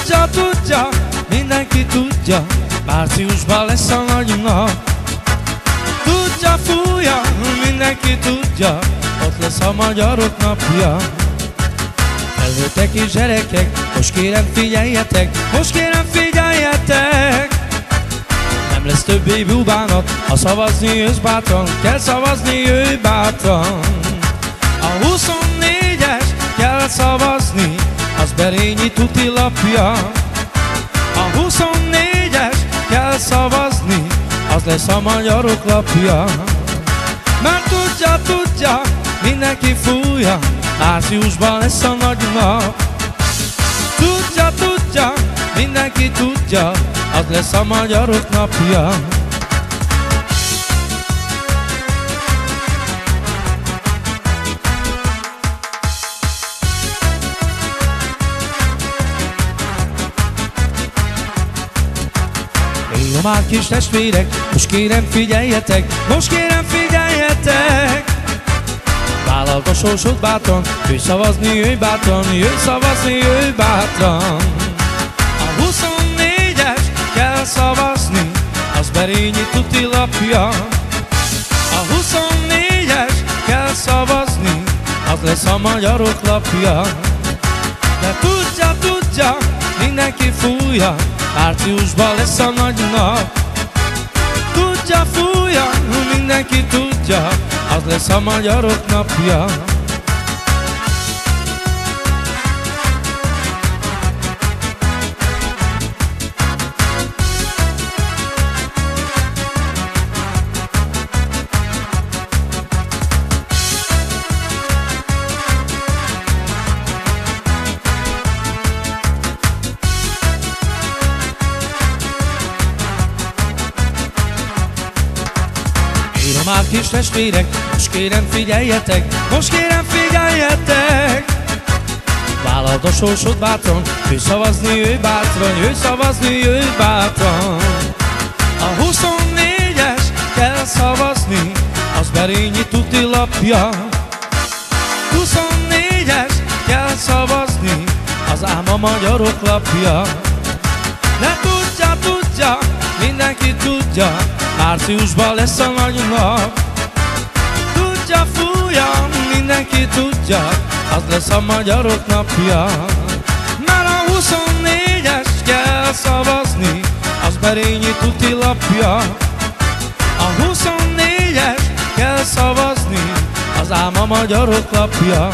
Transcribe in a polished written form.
Tudja, tudja, mindenki tudja, márciusban lesz a nagy nap. Tudja, fújja, mindenki tudja, ott lesz a magyarok napja. Felnőttek és gyerekek, most kérem figyeljetek, most kérem figyeljetek. Nem lesz többé búbánat, ha szavazni jössz bátran, kell szavazni, jöjj bátran. A 24-es kell szavazni, az Berényi tuti lapja. A 24-es kell szavazni, az lesz a magyarok lapja. Mert tudja, tudja, mindenki fújja, márciusban lesz a nagy nap. Tudja, tudja, mindenki tudja, az lesz a magyarok napja. Írja már kis testvérek, most kérem figyeljetek, most kérem figyeljetek. Vállald a sorsod bátran, jöjj szavazni, jöjj bátran, jöjj szavazni, jöjj bátran. A 24-es kell szavazni, az Berényi tuti lapja. A 24-es kell szavazni, az lesz a magyarok lapja. De tudja, tudja, mindenki fújja, márciusban lesz a nagy nap. Tudja, fújja, mindenki tudja, az lesz a magyarok napja. Írja már kis testvérek, most kérem figyeljetek, most kérem figyeljetek. Vállald a sorsod bátran, jöjj szavazni, jöjj bátran, jöjj szavazni, jöjj bátran. A 24-es kell szavazni, az Berényi tuti lapja. 24-es kell szavazni, az ám a magyarok lapja. De tudja, tudja, mindenki tudja, márciusban lesz a nagy nap. Tudja, fújja, mindenki tudja, az lesz a magyarok napja. Mert a 24-es kell szavazni, az Berényi tuti lapja. A 24-es kell szavazni, az ám a magyarok lapja.